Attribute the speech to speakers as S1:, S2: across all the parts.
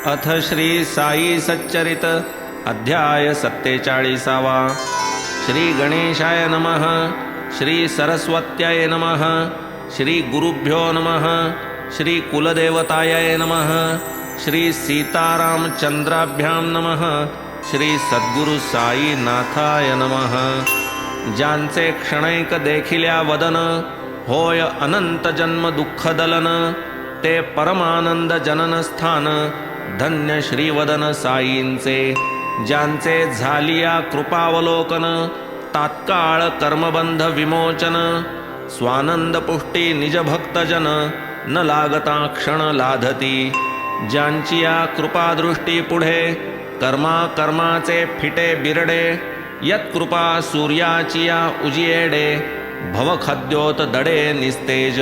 S1: अथ श्री साई सच्चरित अध्याय 47। श्री गणेशाय नमः। श्री सरस्वत्याय नमः। श्री गुरुभ्यो नमः। श्री कुलदेवताय नमः। श्री सीतारामचंद्राभ्यां नमः। श्री सद्गुरु साई नाथाय नमः। ज्यांचे क्षणैक देखिल्या वदन, होय अनंत जन्म दुःख दलन, ते परमानंद जनन स्थान, धन्य श्रीवदन साईंचे। ज्यांचे झालिया कृपावलोकन, तात्काळ कर्मबंध विमोचन, स्वानंद पुष्टी निज भक्तजन, न लागता क्षण लाधती। ज्यांची या कृपादृष्टी पुढे, कर्मा कर्माचे फिटे बिरडे, यत्कृपा सूर्याची या उजियेडे, भवखद्योत दडे निस्तेज।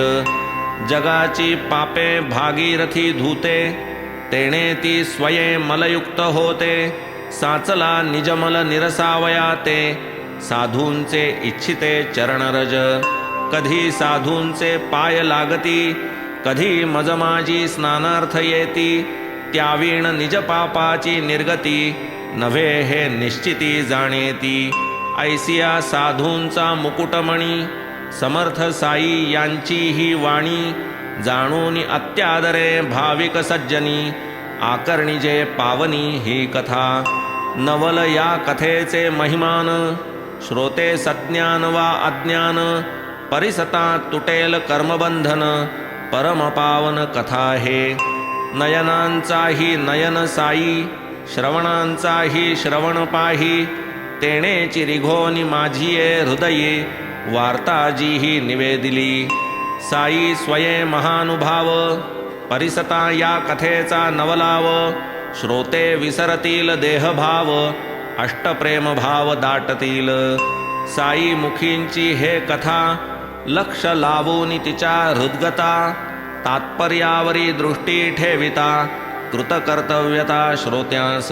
S1: जगाची पापे भागीरथी धूते, तेणे ती स्वये मलयुक्त होते। साचला निजमल निरसावया ते, साधूंचे इच्छिते चरणरज। कधी साधूंचे पाय लागती, कधी मजमाजी स्नानार्थ येती। त्यावीण निज पापाची निर्गती, नव्हे हे निश्चिती जाणेती। ऐसिया साधूंचा मुकुटमणी, समर्थ साई यांची ही वाणी। जाणून अत्यादरे भाविक सज्जनी, आकर्णिजे पावनी ही कथा। नवल या कथेचे महिमान, श्रोते सज्ञान वा अज्ञान। परिसता तुटेल कर्मबंधन, परमपावन कथा हे। नयनांचाही नयन साई, श्रवणांचाही श्रवण पाही। तेणेची रिघोनी माझिये हृदये, वार्ता जी ही निवेदिली। साई स्वये महानुभाव, परिसता या कथेचा नवलाव। श्रोते विसरतील देहभाव, अष्टप्रेम भाव दाटतील। साई मुखींची हे कथा, लक्ष लावून तिच्या हृद्गता। तात्पर्यावरी दृष्टी ठेविता, कृतकर्तव्यता श्रोत्यास।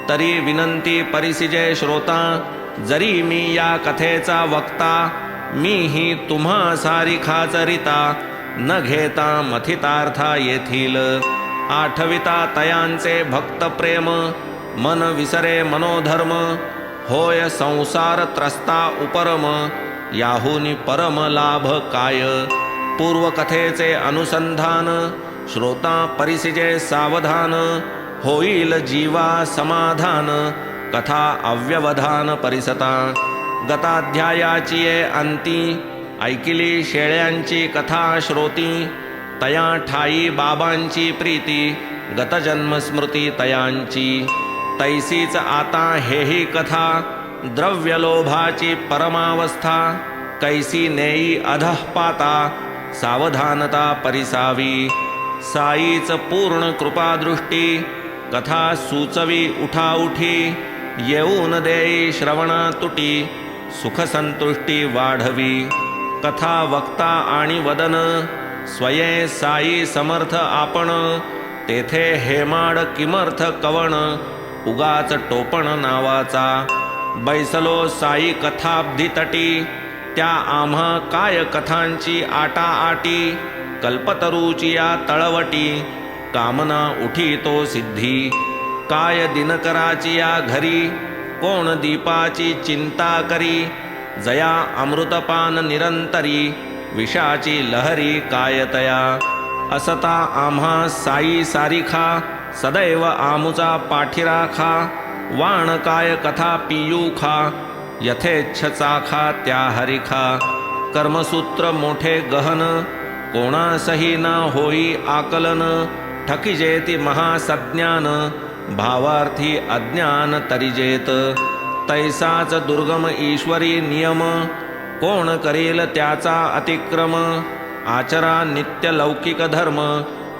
S1: तरी विनंती परिसिजे श्रोता, जरी मी या कथेचा वक्ता। मी ही तुम्हा सारिखाचरिता, न घेता मथितार्था येथील। आठविता तयांचे भक्त प्रेम, मन विसरे मनोधर्म। होय संसार त्रस्ता उपरम, याहुनी परम लाभ काय। पूर्वकथेचे अनुसंधान, श्रोता परिसिजे सावधान। होईल जीवा समाधान, कथा अव्यवधान परिसता। गताध्यायाची ये अंती, ऐकिली शेळ्यांची कथा श्रोती। तया ठाई बाबांची प्रीती, गतजन्म स्मृती तयांची। तैसीच आता हेही कथा, द्रव्यलोभाची परमावस्था। कैसी नेई अधः पाता, सावधानता परिसावी। साईच पूर्ण कृपादृष्टी, कथा सुचवी उठाउठी। येऊन देई श्रवणा तुटी, सुखसंतुष्टी वाढवी। कथा वक्ता आणि वदन, स्वये साई समर्थ आपण। तेथे हेमाड किमर्थ कवण, उगाच टोपण नावाचा। बैसलो साई कथाब्धी तटी, त्या आम्हा काय कथांची आटाआटी। कल्पतरूची या तळवटी, कामना उठी तो सिद्धी। काय दिनकराची या घरी, कोण दीपाची चिंता करी। जया अमृतपान निरंतरी, विषाची लहरी कायतया। असता आम्हा साई सारिखा, सदैव आमुचा पाठीराखा। वाण काय कथा पियूखा, यथेच्छ चाखा त्या हरिखा। कर्मसूत्र मोठे गहन, कोणासही ना होई आकलन। ठकिजेती महासज्ञान, भावार्थी अज्ञान तरिजेत। तैसाच दुर्गम ईश्वरी नियम, कोण करेल त्याचा अतिक्रम। आचरा नित्य लौकिक धर्म,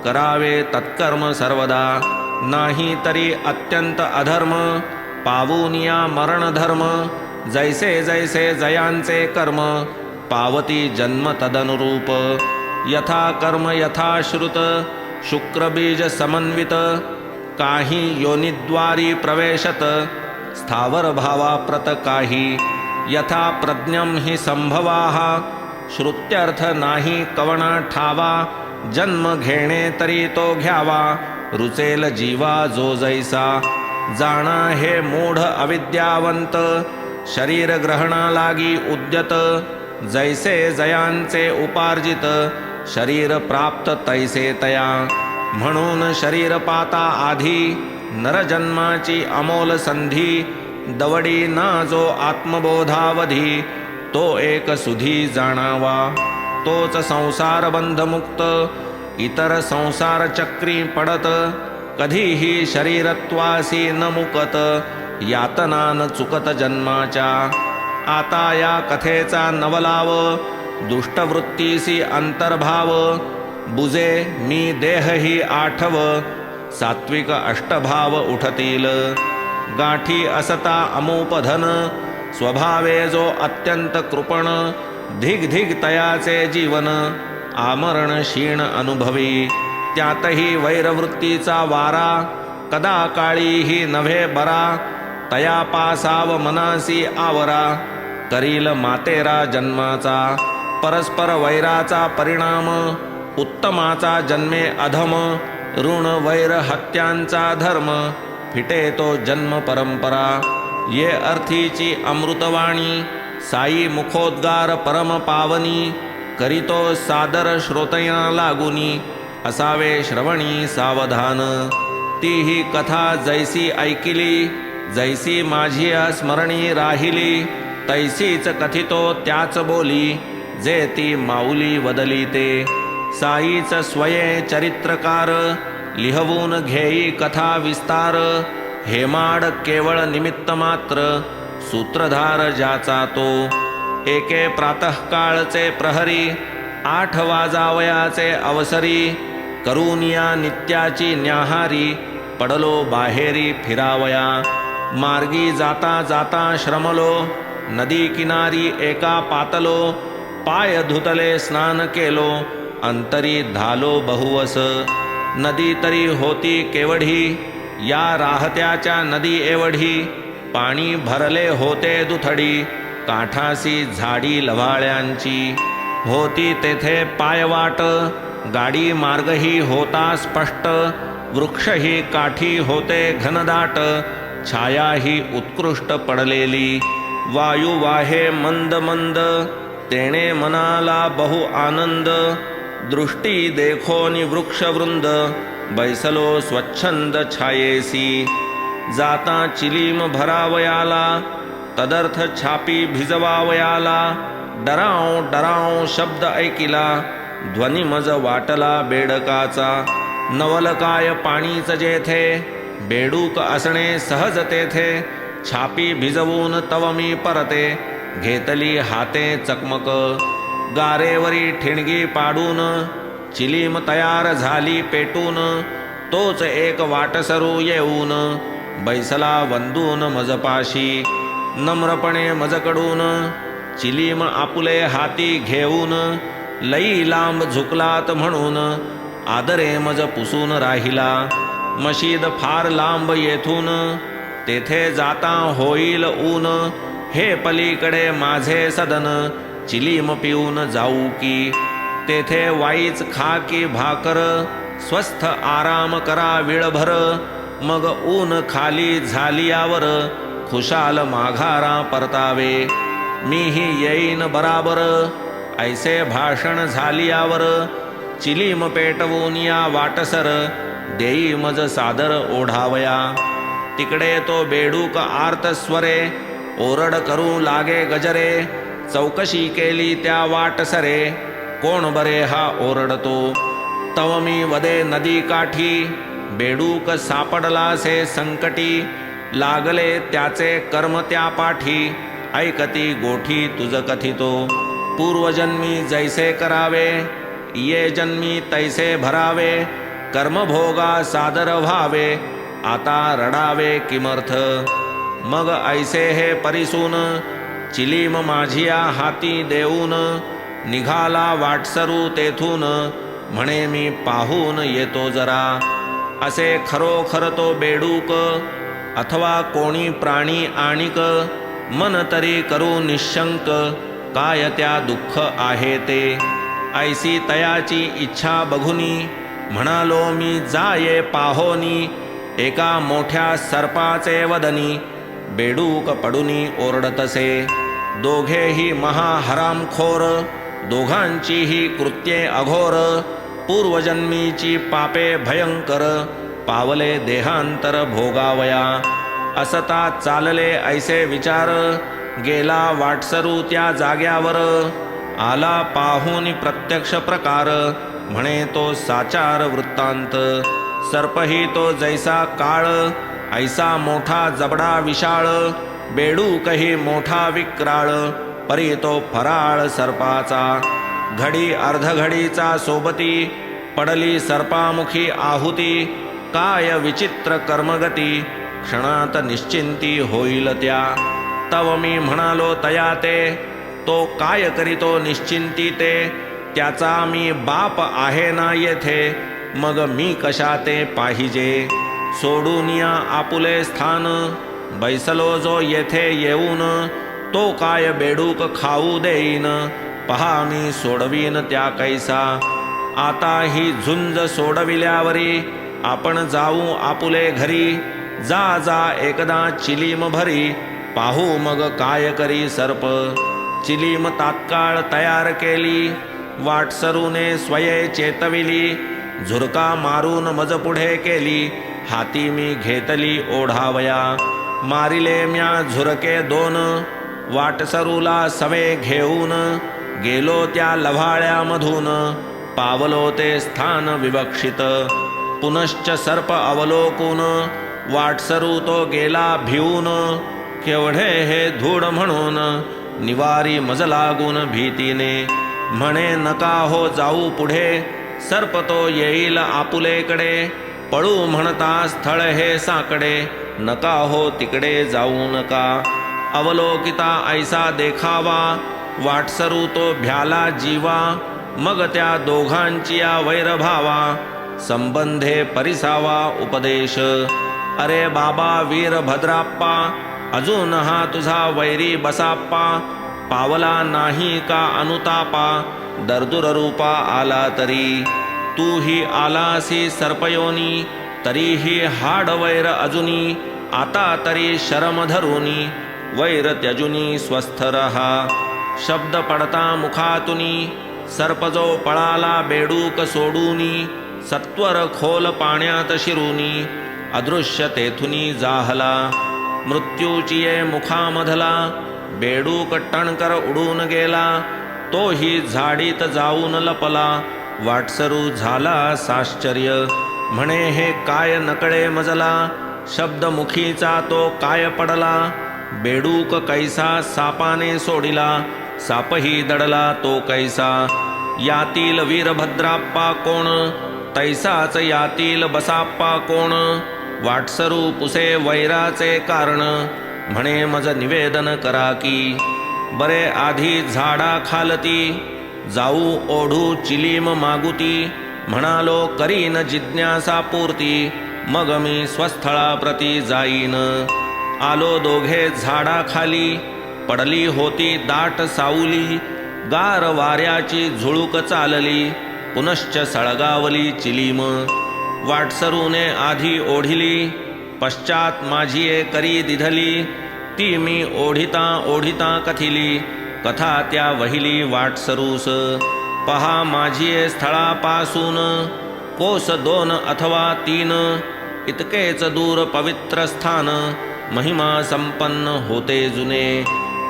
S1: करावे तत्कर्म सर्वदा। नाही तरी अत्यंत अधर्म, पावूनिया मरण धर्म। जैसे जैसे जयांचे कर्म, पावती जन्म तदनुरूप। यथा कर्म यथा श्रुत, शुक्रबीज समन्वित। काही योनिद्वारी प्रवेशत, स्थावर भावा प्रत काही। यथा प्रज्ञम हि संभवाः, श्रुत्यर्थ नाही कवणा ठावा। जन्म घेणे तरी तो घ्यावा, रुचेल जीवा जो जैसा. जाणा हे मूढ अविद्यावंत, शरीर ग्रहणा लागी उद्यत. जैसे जयांचे उपार्जित, शरीर प्राप्त तैसे तया. म्हणून शरीर पाता आधी, नरजन्माची अमोल संधी. दवडी ना जो आत्मबोधावधी, तो एक सुधी जाणावा. तोच संसार बंधमुक्त, इतर संसार चक्री पडत. कधीही शरीरत्वासी न मुकत, यातना न चुकत जन्माच्या. आता या कथेचा नवलाव, दुष्टवृत्तीसी अंतर्भाव. बुजे मी देह ही आठव, सात्विक अष्टभाव उठतील. गाठी असता अमूपधन, स्वभावे जो अत्यंत कृपण. धिग धिग तयाचे जीवन, आमरण क्षीण अनुभवी. त्यातही वैरवृत्तीचा वारा, कदा काळीही नव्हे बरा. तया पासाव मनासी आवरा, करील मातेरा जन्माचा. परस्पर वैराचा परिणाम, उत्तमाचा जन्मे अधम. ऋण वैर हत्यांचा धर्म, फिटे तो जन्म परंपरा. ये अर्थीची अमृतवाणी, साई मुखोद्गार परम पावनी. करीतो सादर श्रोतया लागुनी, असावे श्रवणी सावधान. ती ही कथा जैसी ऐकिली, जैसी माझी स्मरणी राहिली. तैसीच कथितो त्याच बोली, जे ती माऊली वदली ते. साईच स्वये चरित्रकार, लिहवून घेई कथा विस्तार. हेमाड केवळ निमित्त मात्र, सूत्रधार ज्याचा तो. एके प्रातःकाळचे प्रहरी, 8 वाजावयाचे अवसरी. करूनिया नित्याची न्याहारी, पडलो बाहेरी फिरावया. मार्गी जाता जाता श्रमलो, नदी किनारी एका पातलो. पाय धुतले स्नान केलो, अंतरी धालो बहुवस. नदी तरी होती केवढी, या राहत्याच्या नदी एवढी. पाणी भरले होते दुथडी, काठासी झाडी लव्हाळ्यांची. होती तेथे पायवाट, गाडी मार्गही होता स्पष्ट. वृक्षही काठी होते घनदाट, छायाही उत्कृष्ट पडलेली. वायू वाहे मंद मंद, तेणे मनाला बहु आनंद. दृष्टी देखोनी वृक्षवृंद, बैसलो स्वच्छंद छायेसी. जाता चिलीम भरावयाला, तदर्थ छापी भिजवावयाला. डराव डराव शब्द ऐकिला, ध्वनी मज वाटला बेडकाचा. नवलकाय पाणीच जेथे, बेडूक असणे सहज तेथे. छापी भिजवून तव मी परते, घेतली हाते चकमक. गारेवरी ठिणगी पाडून, चिलीम तयार झाली पेटून. तोच एक वाटसरू येऊन, बैसला वंदून मजपाशी. नम्रपणे मजकडून, चिलीम आपुले हाती घेऊन. लई लांब झुकलात म्हणून, आदरे मज पुसून राहिला. मशीद फार लांब येथून, तेथे जाता होईल ऊन. हे पलीकडे माझे सदन, चिलीम पिऊन जाऊ की. तेथे वाईच खा की भाकर, स्वस्थ आराम करा वेळभर. मग ऊन खाली झालियावर, खुशाल माघारा परतावे. मीही येईन बराबर, ऐसे भाषण झालियावर. चिलीम पेटवून या वाटसर, देई मज सादर ओढावया. तिकडे तो बेडूक आर्त स्वरे, ओरड करू लागे गजरे. चौकशी केली त्या वाटसरे, कोण बरे हा ओरडतो. तव मी वदे नदी काठी, बेडूक सापडलासे संकटी. लागले त्याचे कर्म त्या पाठी, ऐकती गोठी तुझ कथितो. पूर्वजन्मी जैसे करावे, ये जन्मी तैसे भरावे. कर्मभोगा सादर व्हावे, आता रडावे किमर्थ. मग ऐसे हे परिसून, चिलीम माझिया हाती देऊन. निघाला वाटसरू तेथून, म्हणे मी पाहून येतो जरा. असे खरोखर तो बेडूक, अथवा कोणी प्राणी आणिक. मन तरी करू निशंक, काय त्या दुःख आहे ते. ऐसी तयाची इच्छा बघुनी, म्हणालो मी जाये पाहोनी, एका मोठ्या सर्पाचे वदनी, बेडूक पडुनी ओरडतसे. दोघेही महाहरामखोर, दोघांचीही कृत्ये अघोर, पूर्वजन्मीची पापे भयंकर, पावले देहांतर भोगावया. असता चालले ऐसे विचार, गेला वाटसरू त्या जाग्यावर. आला पाहून प्रत्यक्ष प्रकार, म्हणे तो साचार वृत्तांत. सर्पही तो जैसा काळ, ऐसा मोठा जबडा विशाळ, बेडूकही मोठा विक्राळ, परी तो फराळ सर्पाचा. घडी अर्धघडीचा सोबती, पडली सर्पामुखी आहुती. काय विचित्र कर्मगती, क्षणात निश्चिंती होईल त्या. तव मी म्हणालो तया ते, तो काय करीतो निश्चिंती ते. त्याचा मी बाप आहे ना येथे, मग मी कशा ते पाहिजे. सोडून या आपुले स्थान, बैसलो जो येथे येऊन. तो काय बेडूक खाऊ देईन, पहा मी सोडवीन त्या कैसा. आता ही झुंज सोडविल्यावरी, आपण जाऊ आपुले घरी. जा जा एकदा चिलीम भरी, पाहू मग काय करी सर्प. चिलीम तात्काळ तयार केली, वाटसरूने स्वये चेतविली. झुरका मारून मज पुढे केली, हाती मी घेतली ओढावया. मारिले म्या झुरके दोन, वाटसरूला सवे घेऊन. गेलो त्या लव्हाळ्यामधून, पावलो ते स्थान विवक्षित. पुनश्च सर्प अवलोकून, वाटसरू तो गेला भिवून. केवढे हे धूळ म्हणून, निवारी मज लागून भीतीने. म्हणे नका हो जाऊ पुढे, सर्प तो येईल आपुलेकडे. पळू म्हणता स्थळ हे साकडे, नका हो तिकडे जाऊ नका. अवलोकिता ऐसा देखावा, वाटसरू तो भ्याला जीवा. मग त्या दोघांची वैरभावा, संबंधे परिसावा उपदेश. अरे बाबा वीरभद्राप्पा, अजून हा तुझा वैरी बसाप्पा. पावला नाही का अनुतापा, दर्दुर रूपा आला तरी. तू ही आलासी सर्पयोनी, तरीही हाड वैर अजुनी. आता तरी शरम धरुनी, वैर त्यजुनी स्वस्थ रहा. शब्द पडता मुखातुनी, सर्प जो पळाला बेडूक सोडूनी. सत्वर खोल पाण्यात शिरुनी, अदृश्य तेथुनी जाहला. मृत्यूची मुखामधला, बेडूक टणकर उडून गेला. तोही झाडीत जाऊन लपला, वाटसरू झाला साश्चर्य. म्हणे हे काय नकळे मजला, शब्द मुखीचा तो काय पडला. बेडूक कैसा सापाने सोडिला, सापही दडला तो कैसा. यातील वीरभद्राप्पा कोण, तैसाच यातील बसाप्पा कोण. वाटसरू पुसे वैराचे कारण, म्हणे मज निवेदन करा की. बरे आधी झाडा खालती, जाऊ ओढू चिलीम मागुती. म्हणालो करीन जिज्ञासा पूर्ती, मग मी स्वस्थळाप्रती जाईन. आलो दोघे झाडा खाली, पडली होती दाट सावली. गार वाऱ्याची झुळूक चालली, पुनश्च सळगावली चिलीम. वाटसरूने आधी ओढिली, पश्चात माझी करी दिधली. ती मी ओढिता ओढिता कथिली, कथा त्या वहिली वाटसरूस. पहा माझी स्थळापासून, कोस 2 अथवा 3. इतकेच दूर पवित्र स्थान, महिमा संपन्न होते जुने.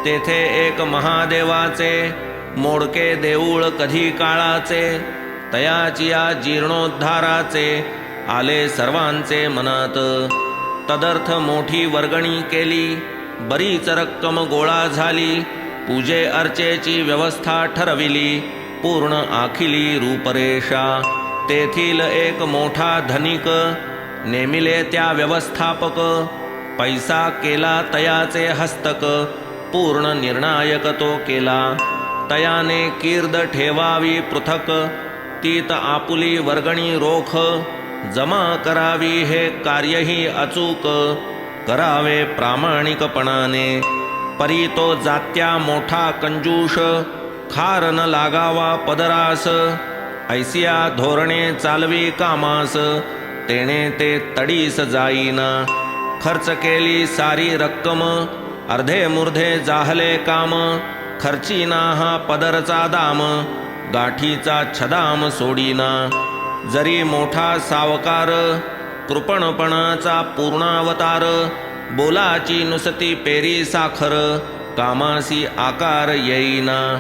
S1: तेथे एक महादेवाचे, मोडके देऊळ कधी काळाचे. तयाचिया जीर्णोद्धाराचे, आले सर्वांचे मनात. तदर्थ मोठी वर्गणी केली, बरीच रक्कम गोळा झाली. पूजे अर्चेची व्यवस्था ठरविली, पूर्ण आखिली रूपरेषा. तेथील एक मोठा धनिक, नेमिले त्या व्यवस्थापक. पैसा केला तयाचे हस्तक, पूर्ण निर्णायक तो केला. तयाने कीर्द ठेवावी पृथक, तीत आपुली वर्गणी रोख. जमा करावी हे कार्यही अचूक, करावे प्रामाणिकपणाने. परी तो जात्या मोठा कंजूष, खार न लागावा पदरास. ऐसिया धोरणे चालवी कामास, तेणे ते तडीस जाईना. खर्च केली सारी रक्कम, अर्धे मुर्धे जाहले काम. खर्चीना हा पदरचा दाम, गाठीचा छदाम सोडीना. जरी मोठा सावकार, कृपणपणाचा पूर्णावतार. बोलाची नुसती पेरी साखर, कामासी आकार येईना.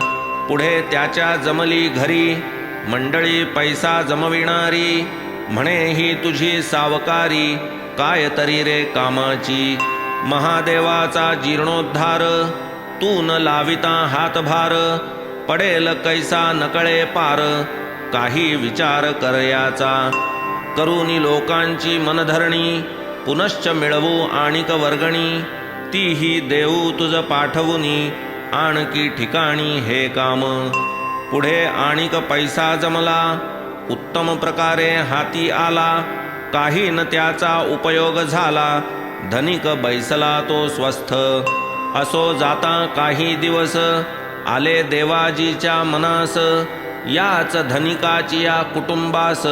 S1: पुढे त्याच्या जमली घरी, मंडळी पैसा जमविणारी. म्हणे ही तुझी सावकारी, काय तरी रे कामाची. महादेवाचा जीर्णोद्धार, तू न लाविता हातभार. पडेल कैसा नकळे पार, काही विचार करयाचा. करुनी लोकांची मनधरणी, पुनश्च मिळवू आणिक वर्गणी. तीही देऊ तुझ पाठवुनी, आणकी ठिकाणी हे काम. पुढे आणिक पैसा जमला, उत्तम प्रकारे हाती आला. काही न त्याचा उपयोग झाला, धनिक बैसला तो स्वस्थ. असो जाता काही दिवस, आले देवाजीच्या मनास. याच धनिकाची या कुटुंबास,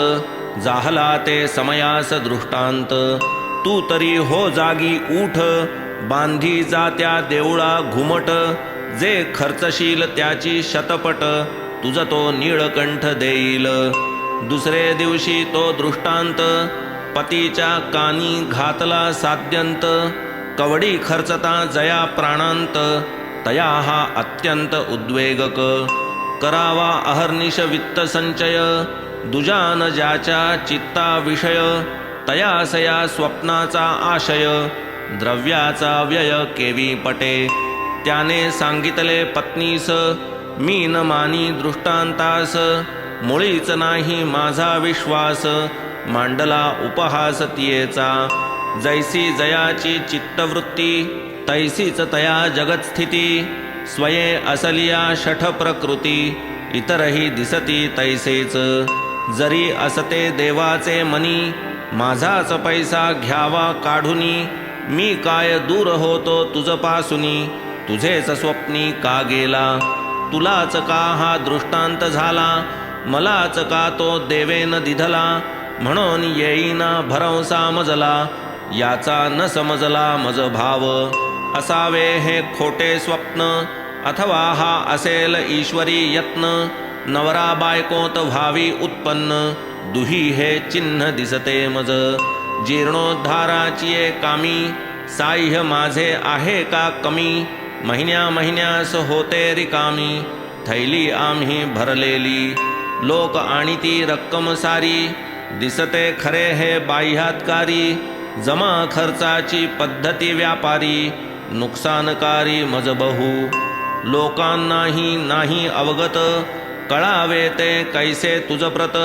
S1: जाहला ते समयास दृष्टांत. तू तरी हो जागी उठ, बांधी जात्या देऊळा घुमट. जे खर्चशील त्याची शतपट, तुझ तो नीळकंठ देईल. दुसरे दिवशी तो दृष्टांत, पतीच्या कानी घातला साध्यंत. कवडी खर्चता जया प्राणांत, तया हा अत्यंत उद्वेगक. करावा अहर्निश वित्त संचय, दुजान ज्याच्या चित्ता विषय. तयासया स्वप्नाचा आशय, द्रव्याचा व्यय केवी पटे. त्याने सांगितले पत्नीस, मी न मानी दृष्टांतास. मुळीच नाही माझा विश्वास, मांडला उपहास तियेचा. जैसी जयाची चित्तवृत्ती, तैसीच तया जगतस्थिती. स्वये असलिया शठ प्रकृती, इतरही दिसती तैसेच. जरी असते देवाचे मनी, माझाच पैसा घ्यावा काढुनी. मी काय दूर होतो तुझपासुनी, तुझेच स्वप्नी का गेला. तुलाच का हा दृष्टांत झाला, मलाच का तो देवेन दिधला. म्हणून येईना भरवसा मजला, याचा न समजला मज भाव. असावे हे खोटे स्वप्न, अथवा हा असेल ईश्वरी यत्न. नवरा बायकोत व्हावी उत्पन्न, दुही हे चिन्ह दिसते मज. जीर्णोद्धाराची कामी, साह्य माझे आहे का कमी. महिन्या महिन्यास होते रिकामी, थैली आम्ही भरलेली. लोक आणि ती रक्कम सारी, दिसते खरे हे बाह्यात्कारी. जमा खर्चाची पद्धती व्यापारी, नुकसानकारी मज बहु. लोकांनाही नाही अवगत, कळावे ते कैसे तुझ प्रत.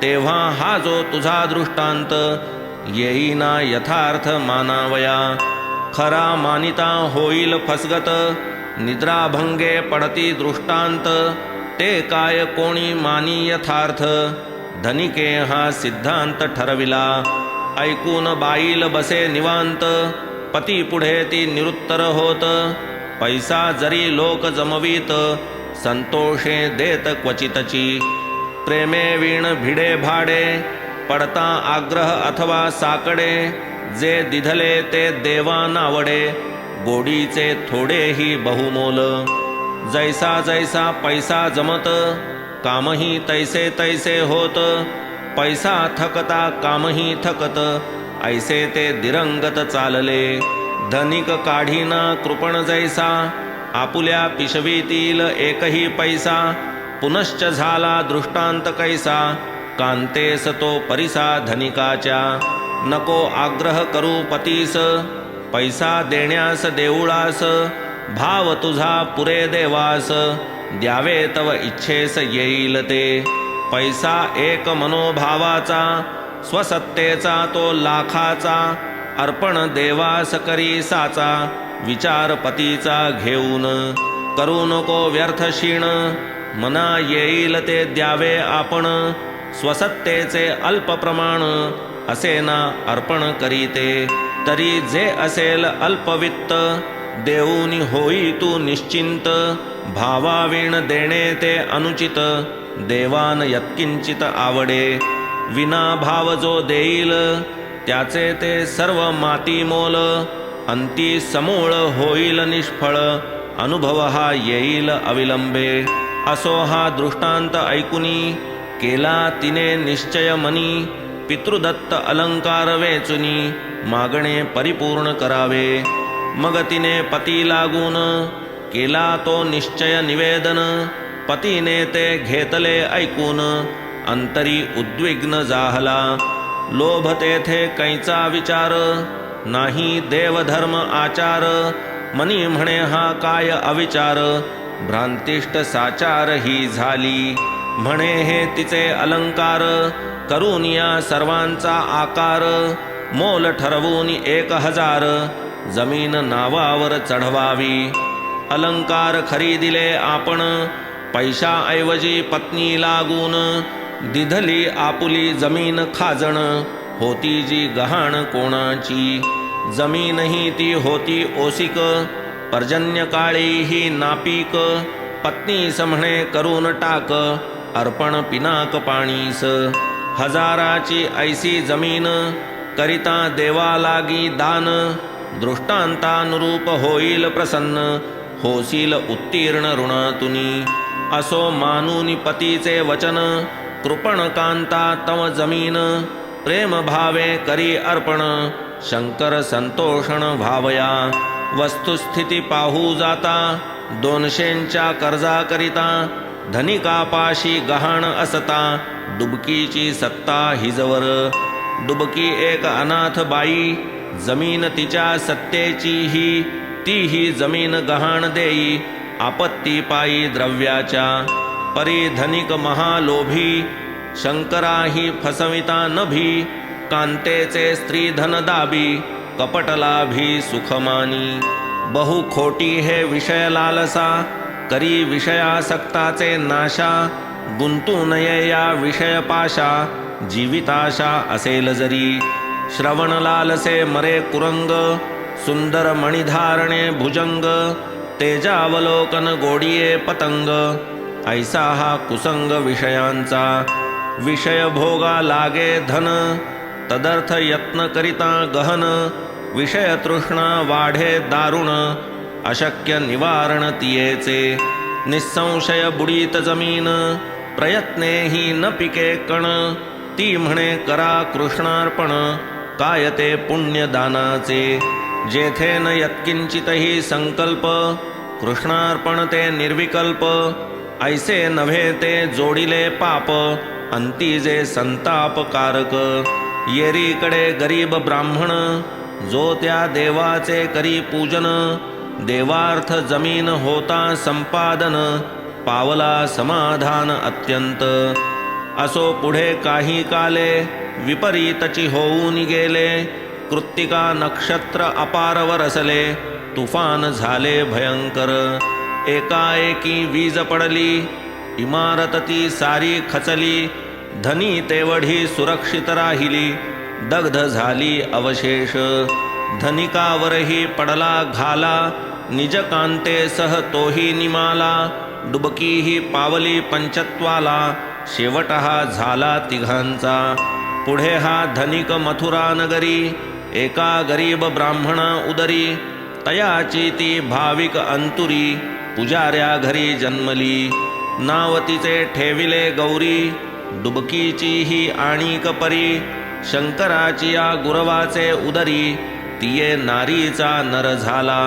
S1: तेव्हा हा जो तुझा दृष्टांत, येईना यथार्थ मानावया. खरा मानिता होईल फसगत, निद्राभंगे पडती दृष्टांत. ते काय कोणी मानी यथार्थ, धनिके हा सिद्धांत ठरविला. ऐकून बाईल बसे निवांत, पती पुढे ती निरुत्तर होत. पैसा जरी लोक जमवीत, संतोषे देत क्वचितची. प्रेमे वीण भिडे भाडे, पडता आग्रह अथवा साकडे. जे दिधले ते देवा नावडे, गोडीचे थोडेही बहुमोल. जैसा जैसा पैसा जमत, कामही तैसे तैसे होत. पैसा थकता कामही थकत, ऐसे ते दिरंगत चालले. धनिक काढीना कृपण जैसा, आपुल्या पिशवीतील एकही पैसा. पुनश्च झाला दृष्टांत कैसा, कांतेस तो परिसा धनिकाच्या. नको आग्रह करू पतीस, पैसा देण्यास देऊळास. भाव तुझा पुरे देवास, द्यावे तव इच्छेस येईल ते. पैसा एक मनोभावाचा, स्वसत्तेचा तो लाखाचा. अर्पण देवास करी साचा, विचार पतीचा घेऊन. करू नको व्यर्थ क्षीण, मना येईल ते द्यावे आपण. स्वसत्तेचे अल्प प्रमाण, असे ना अर्पण करीते. तरी जे असेल अल्पवित्त, देऊनी होई तू निश्चिंत. भावावीण देणे ते अनुचित, देवान यत्किंचित आवडे. विना भाव जो देईल त्याचे ते सर्व माती मोल. अंती समूळ होईल निष्फळ अनुभव हा येईल अविलंबे. असो हा दृष्टांत ऐकुनी केला तिने निश्चय मनी. पितृदत्त अलंकार वेचुनी मागणे परिपूर्ण करावे. मग तिने पती लागून केला तो निश्चय निवेदन. पतीने ते घेतले ऐकून अंतरी उद्विग्न जाहला. लोभ तेथे कैचा विचार नाही देवधर्म आचार. मनी म्हणे हा काय अविचार भ्रांतिष्ट साचार ही झाली. म्हणे हे तिचे अलंकार करून या सर्वांचा आकार. मोल ठरवून 1000 जमीन नावावर चढवावी. अलंकार खरीदिले आपण पैशाऐवजी पत्नी लागून. दिधली आपुली जमीन खाजण होती जी गहाण कोणाची. जमीनही ती होती ओसिक पर्जन्यकाळी ही नापीक. पत्नीस म्हणे करून टाक अर्पण पिनाक पाणीस. 1000ची ऐसी जमीन करिता देवा लागी दान. दृष्टांतानुरूप होईल प्रसन्न होशील उत्तीर्ण ऋणातुनी. असो मानूनी पतीचे वचन कृपण कांता तव जमीन. प्रेम भावे करी अर्पण शंकर संतोषण भावया. वस्तुस्थिती पाहू जाता 200च्या कर्जा करिता. धनिकापाशी गहाण असता डुबकीची सत्ता हिजवर. डुबकी एक अनाथ बाई जमीन तिच्या सत्तेची ही. तीही जमीन गहाण देई आपत्ती पायी द्रव्याच्या. परी धनिक महालोभी शंकराही फसविता नभी. कांतेचे स्त्री धन दाबी कपटलाभी सुखमानी. बहु खोटी हे विषय लालसा करी विषयासक्ताचे नाशा. गुंतू नये या विषय पाशा जीविताशा असेल जरी. श्रवण लालसे मरे कुरंग सुंदर मणिधारणे भुजंग. तेजावलोकन गोडिये पतंग ऐसा हा कुसंग विषयांचा. विषय भोगा लागे धन तदर्थ यत्न करिता गहन. विषय तृष्णा वाढे दारुण अशक्य निवारण तियेचे. निसंशय बुडीत जमीन प्रयत्नेही न पिके कण. ती म्हणे करा कृष्णार्पण काय ते पुण्यदानाचे. जेथे न यत्किंचितही संकल्प कृष्णार्पण ते निर्विकल्प. ऐसे नव्हे ते जोडिले पाप अंती जे संतापकारक. येरीकडे गरीब ब्राह्मण जो त्या देवाचे करी पूजन. देवार्थ जमीन होता संपादन पावला समाधान अत्यंत. असो पुढे काही काले विपरीतची होऊन गेले. कृत्तिका नक्षत्र अपार वरसले तुफान झाले भयंकर. एकाएकी वीज पडली इमारत ती सारी खचली. धनी तेवढी सुरक्षित राहिली दग्ध झाली अवशेष. धनिकावरही पडला घाला निज कांतेसह तोही निमाला. डुबकीही पावली पंचत्वाला शेवट हा झाला तिघांचा. पुढे हा धनिक मथुरा नगरी एका गरीब ब्राह्मणा उदरी. तयाची ती भाविक अंतुरी पुजाऱ्या घरी जन्मली. नाव तिचे ठेविले गौरी डुबकीची ही आणिक परी. शंकराची या गुरवाचे उदरी तिये नारीचा नर झाला.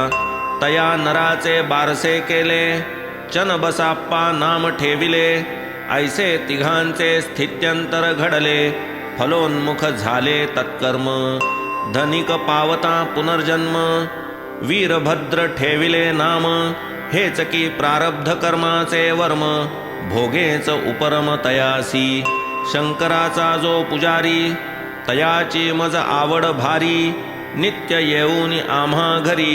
S1: तया नराचे बारसे केले चन बसाप्पा नाम ठेविले. ऐसे तिघांचे स्थित्यंतर घडले फलोन्मुख झाले तत्कर्म. धनिक पावता पुनर्जन्म वीरभद्र ठेविले नाम. हेच की प्रारब्ध कर्माचे वर्म भोगेच उपरम तयासी. शंकराचा जो पुजारी तयाची मज आवड भारी. नित्य येऊन आम्हा घरी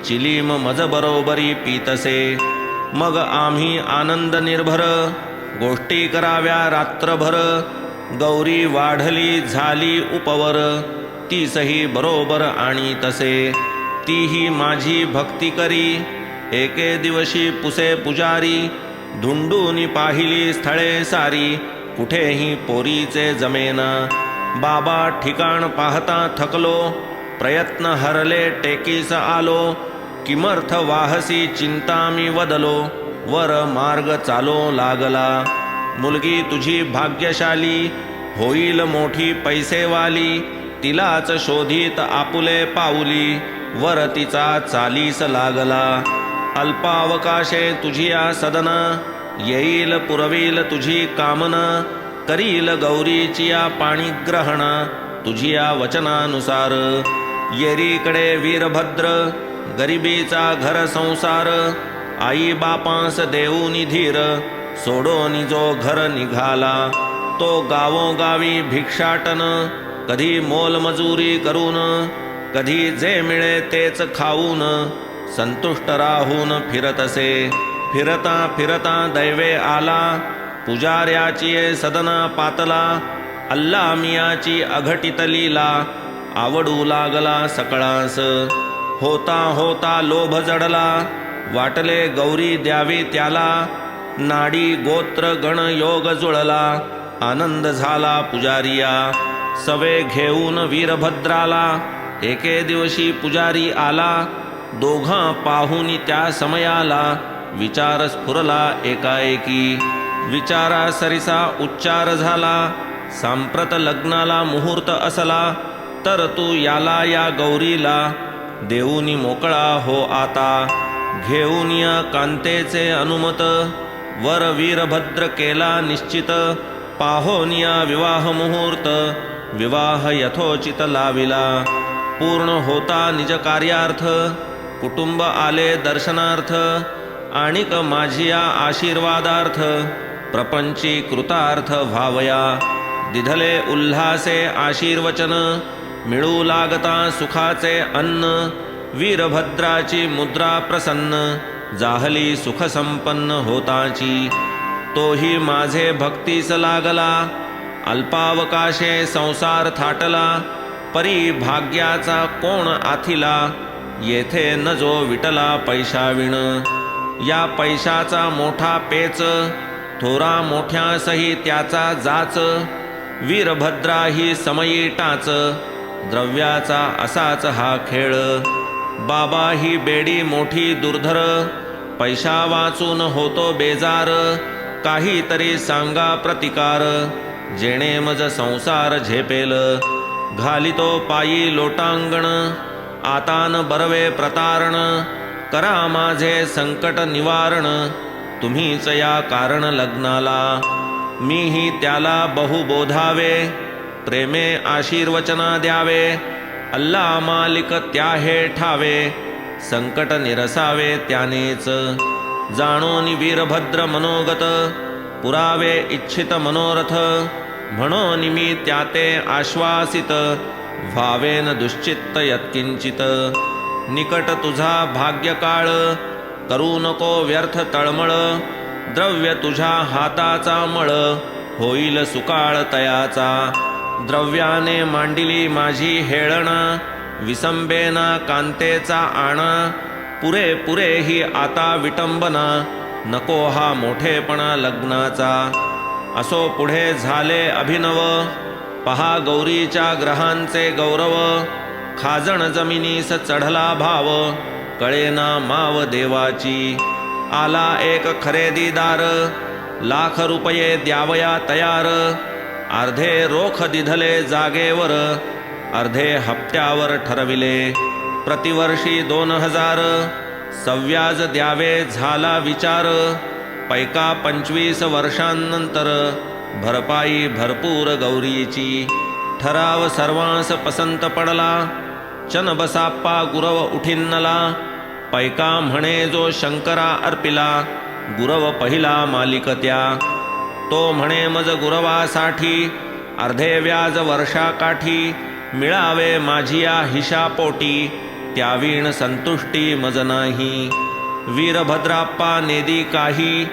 S1: चिलीम मज बरोबरी पीतसे. मग आम्ही आनंद निर्भर गोष्टी कराव्या रात्रभर. गौरी वाढली झाली उपवर तीसही बरोबर आणि तसे. तीही माझी भक्ती करी एके दिवशी पुसे पुजारी. धुंडूनी पाहिली स्थळे सारी, कुठेही पोरीचे जमेना. बाबा ठिकाण पाहता थकलो, प्रयत्न हरले टेकीस आलो. किमर्थ वाहसी चिंता मी वदलो, वर मार्ग चालो लागला. मुलगी तुझी भाग्यशाली, होईल मोठी पैसेवाली. तिलाच शोधित आपुले पाऊली, वर तिचा चालीस लागला. अल्पावकाशे तुझिया सदना, येईल पुरवील तुझी कामना. करील गौरीचिया पाणीग्रहणा, तुझिया वचनानुसार. येरीकडे वीरभद्र, गरिबीचा घर संसार. आई बापांस देऊनी धीर, सोडोनी जो घर निघाला. तो गावोगावी भिक्षाटन, कधी मोलमजुरी करून. कधी जे मिळे तेच खाऊन, संतुष्ट राहून फिरतसे. फिरता फिरता दैवे आला, पुजाऱ्याची सदना पातला. अल्ला मियाची अघटित लीला, आवडू लागला सकळास. होता होता लोभ जडला, वाटले गौरी द्यावी त्याला. नाडी गोत्र गण योग जुळला, आनंद झाला पुजारिया. सवे घेऊन वीरभद्राला, एके दिवशी पुजारी आला. दोघां पाहुनी त्या समयाला, विचार स्फुरला एकाएकी. विचारा सरिसा उच्चार झाला, सांप्रत लग्नाला मुहूर्त असला. तर तू याला या गौरीला, देऊनी मोकळा हो आता. घेऊन या कांतेचे अनुमत, वर वीरभद्र केला निश्चित. पाहोनिया विवाह मुहूर्त, विवाह यथोचित लाविला. पूर्ण होता निज कार्यार्थ, कुटुंब आले दर्शनार्थ. आणिक माझिया आशीर्वादार्थ, प्रपंची कृतार्थ व्हावया. दिधले उल्हासे आशीर्वचन, मिळू लागता सुखाचे अन्न. वीरभद्राची मुद्रा प्रसन्न, जाहली सुख संपन्न होताची. तोही माझे भक्तीस लागला, अल्पावकाशे संसार थाटला. परी भाग्याचा कोण आथिला, येथे न जो विटला पैशाविण. या पैशाचा मोठा पेच, थोरा मोठ्यासही त्याचा जाच. वीरभद्रा ही समयी टाच, द्रव्याचा असाच हा खेळ. बाबा ही बेडी मोठी दुर्धर, पैसा वाचून होतो बेजार. काहीतरी सांगा प्रतिकार, जेणे मज संसार झेपेल. घालितो पायी लोटांगण, आतान बरवे प्रतारण. करा माझे संकट निवारण, तुम्हीच या कारण लग्नाला. मीही त्याला बहु बोधावे, प्रेमे आशीर्वचना द्यावे. अल्ला मालिक त्या हे ठावे, संकट निरसावे त्यानेच. जाणोनी वीरभद्र मनोगत, पुरावे इच्छित मनोरथ. म्हणून मी त्याते आश्वासित, व्हावेन दुश्चित्त यत्किंचित. निकट तुझा भाग्यकाळ, करू नको व्यर्थ तळमळ. द्रव्य तुझ्या हाताचा मळ, होईल सुकाळ तयाचा. द्रव्याने मांडिली माझी हेळणा, विसंबेना कांतेचा आणा. पुरे पुरे ही आता विटंबना, नको हा मोठेपणा लग्नाचा. असो पुढे झाले अभिनव, पहा गौरीच्या ग्रहांचे गौरव. खाजण जमिनीस चढला भाव, कळेना माव देवाची. आला एक खरेदीदार, लाख रुपये द्यावया तयार. अर्धे रोख दिधले जागेवर, अर्धे हप्त्यावर ठरविले. प्रतिवर्षी 2000 सव्याज द्यावे झाला विचार. पैका 25 वर्षांनंतर, भरपाई भरपूर गौरीची. ठराव सर्वांस पसंत पडला, चनबसाप्पा गुरव उठिन्नला. पैका म्हणे जो शंकरा अर्पिला, गुरव पहिला मालिक त्या. तो म्हणे मज गुरवासाठी, अर्धे व्याज वर्षाकाठी. मिळावे माझिया हिशापोटी, त्यावीण संतुष्टी मज नाही. वीरभद्राप्पा नेदी काही,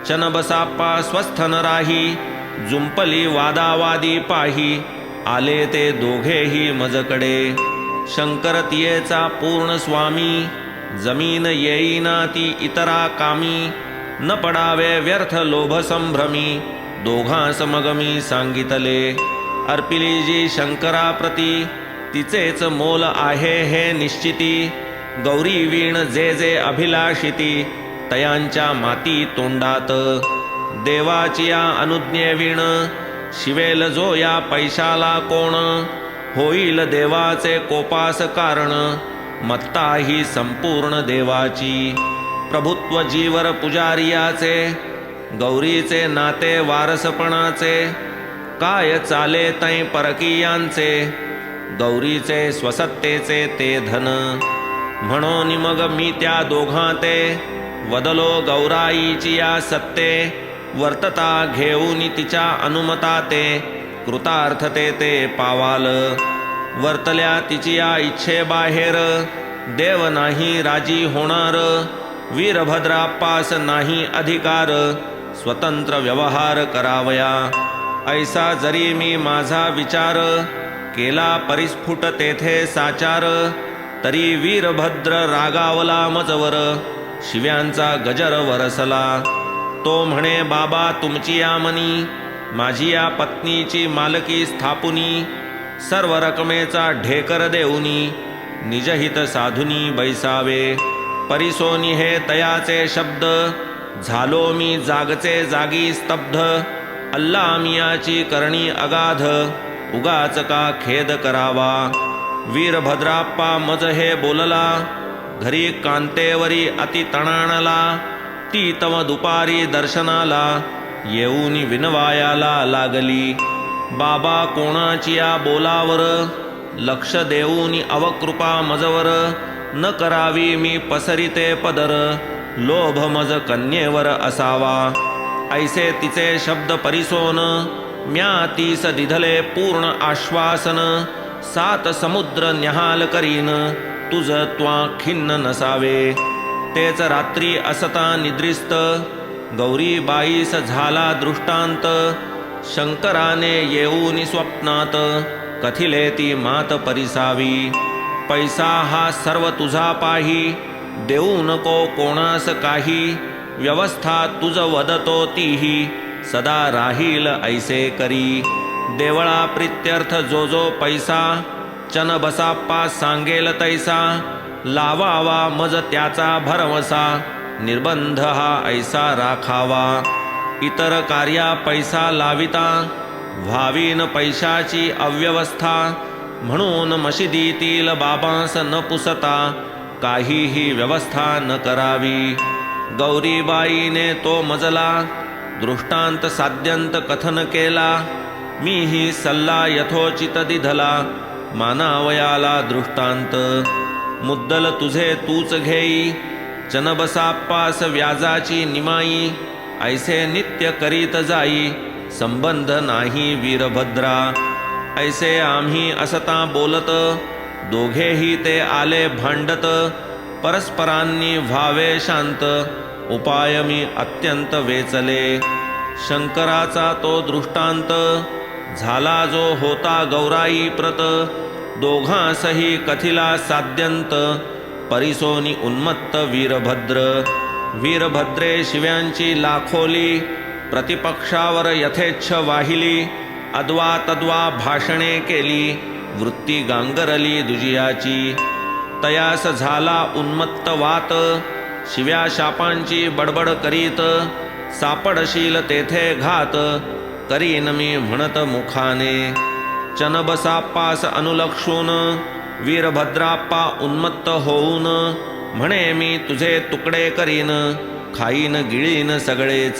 S1: चनबसाप्पा स्वस्थ न राही. जुंपली वादावादी पाही, आले ते दोघेही मजकडे. शंकरतियेचा पूर्ण स्वामी, जमीन येईना ती इतरा कामी. न पडावे व्यर्थ लोभ संभ्रमी, दोघांस मग मी सांगितले. अर्पिली जी शंकरा प्रती, तिचेच मोल आहे हे निश्चिती. गौरी वीण जे जे अभिलाषिती, तयांच्या माती तोंडात. देवाची या अनुज्ञेवीण, शिवेल जो या पैशाला कोण. होईल देवाचे कोपास कारण, मत्ता ही संपूर्ण देवाची. प्रभुत्व जीवर पुजारियाचे, गौरीचे नाते वारसपणाचे. काय चाले तै परकीयांचे, गौरीचे स्वसत्तेचे ते धन. म्हणून मग मी त्या दोघांते, वदलो गौराईची या सत्ते. वर्तता घेऊन तिच्या अनुमता ते, कृतार्थते ते पावाल. वर्तल्या तिची या इच्छे बाहेर, देव नाही राजी होणार. वीरभद्राप्पास नाही अधिकार, स्वतंत्र व्यवहार करावया. ऐसा जरी मी माझा विचार, केला परिस्फुट तेथे साचार. तरी वीरभद्र रागावला मजवर, शिव्यांचा गजर वरसला. तो म्हणे बाबा तुमची या मनी, माझी या पत्नीची मालकी स्थापुनी. सर्व रकमेचा ढेकर देऊनी, निजहित साधुनी बैसावे. परिसोनी हे तयाचे शब्द, झालो मी जागचे जागी स्तब्ध. अल्ला मियाची करणी अगाध, उगाच का खेद करावा. वीरभद्राप्पा मज हे बोलला, घरी कांतेवरी अति तणाणला. ती तव दुपारी दर्शनाला, येऊन विनवायाला लागली. बाबा कोणाची या बोलावर, लक्ष देऊन अवकृपा मजवर. न करावी मी पसरिते पदर, लोभ मज कन्येवर असावा. ऐसे तिचे शब्द परिसोन, म्या तीस दिधले पूर्ण आश्वासन. 7 समुद्र न्याहाल करीन, तुझ त्वा खिन्न नसावे. तेच रात्री असता निद्रिस्त, गौरी बाईस झाला दृष्टांत. शंकराने येऊन स्वप्नात, कथिले ती मात परिसावी. पैसा हा सर्व तुझा पाही, देऊ नको कोणास काही. व्यवस्था तुझ वदतो तीही, सदा राहील ऐसे करी. देवळा प्रित्यर्थ जो जो पैसा, चन बसाप्पा सांगेल तैसा. लावावा मज त्याचा भरवसा, निर्बंध हा ऐसा राखावा. इतर कार्या पैसा लाविता, व्हावीन पैशाची अव्यवस्था. म्हणून मशिदीतील बाबांस न पुसता, काहीही व्यवस्था न करावी. गौरीबाईने तो मजला, दृष्टांत साद्यंत कथन केला. मीही सल्ला यथोचित दिधला, मानावयाला दृष्टांत. मुद्दल तुझे तूच घेई, चनबसाप्पास व्याजाची निमाई. ऐसे नित्य करीत जाई, संबंध नाही वीरभद्रा. ऐसे आम्ही असता बोलत, दोघेही ते आले भांडत. परस्परांनी व्हावे शांत, उपाय मी अत्यंत वेचले. शंकराचा तो दृष्टांत, झाला जो होता गौराई प्रत. दोघांसही कथिला साद्यंत, परिसोनी उन्मत्त वीरभद्र. वीरभद्रे शिव्यांची लाखोली, प्रतिपक्षावर यथेच्छ वाहिली. अद्वा तद्वा भाषणे केली, वृत्ती गांगरली दुजियाची. तयास झाला उन्मत्त वात, शिव्या शापांची बडबड करीत. सापडशील तेथे घात, करीन मी म्हणत मुखाने. चनबसाप्पास अनुलक्षून, वीरभद्राप्पा उन्मत्त होऊन. म्हणे मी तुझे तुकडे करीन, खाईन गिळीन सगळेच.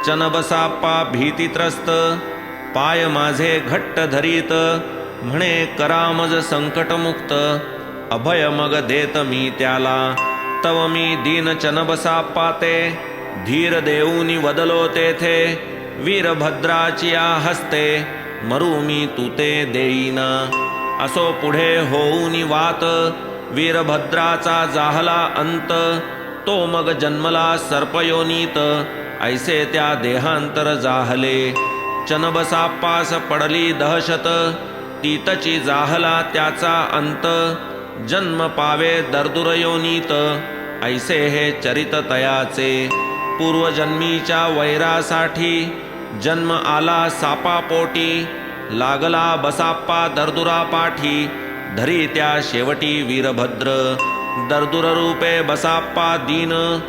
S1: चनबसाप्पा भीतीत्रस्त, पाय माझे घट्ट धरीत. म्हणे करामज संकटमुक्त, अभय मग देत मी त्याला. तव मी दीन चनबसाप्पा ते, धीर देऊनी वदलो तेथे. वीरभद्राची या हस्ते, मरू मी तू ते देईना. असो पुढे होऊनी वात, वीरभद्राचा जाहला अंत. तो मग जन्मला सर्पयोनीत, ऐसे त्या देहांतर जाहले. चनबसाप्पास पडली दहशत, तीतची जाहला त्याचा अंत. जन्म पावे दर्दुरयोनीत, ऐसे हे चरित तयाचे. पूर्वजन्मीच्या वैरासाठी जन्म आला सापापोटी, लागला बसाप्पा दर्दुरा पाठी, धरी त्या शेवटी वीरभद्र, दर्दुर रूपे बसाप्पा दीन,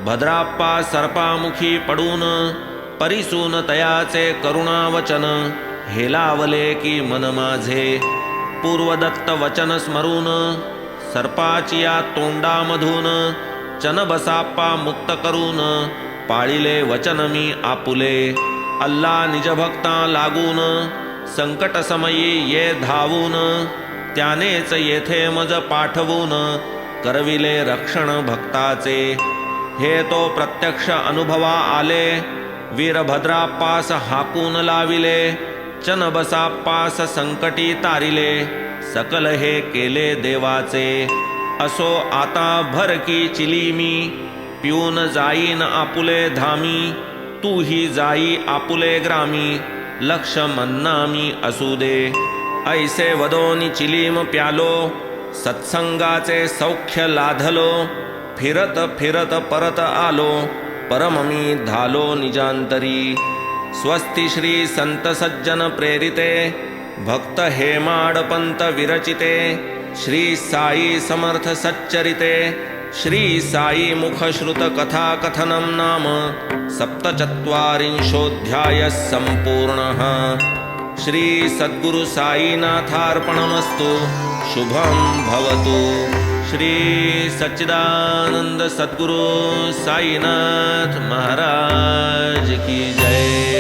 S1: भद्राप्पा सर्पामुखी पडून, परिसून तयाचे करुणावचन, हेलावले की मन माझे, पूर्वदत्त वचन स्मरून, सर्पाची या तोंडामधून, चन बसाप्पा मुक्त करून, पाळिले वचन मी आपुले, अल्ला निजभक्ता लागून, संकट समयी ये धावून, त्यानेच येथे मज पाठवून, करविले रक्षण भक्ताचे, हे तो प्रत्यक्ष अनुभवा आले, वीरभद्राप्पास हाकून लाविले, चन बसाप्पास संकटी तारिले, सकल हे केले देवाचे, असो आता भर की चिली मी, पिऊन जाईन आपुले धामी, तू ही जाई आपुले ग्रामी, लक्ष मन्ना मी असू दे, ऐसे वदोनी चिलीम प्यालो, सत्संगाचे सौख्य लाधलो, फिरत फिरत परत आलो, परम मी धालो निजांतरी, स्वस्ति श्री संत सज्जन प्रेरिते, भक्त हेमाडपंत विरचिते, श्री साई समर्थ सच्चरिते, श्री साई मुखश्रुत कथा कथनं नाम सप्तचत्वारिंशोऽध्यायः सम्पूर्णः। श्री सद्गुरु साईनाथार्पणमस्तु। शुभं भवतु। श्री सच्चिदानंद सद्गुरु साईनाथ महाराज की जय।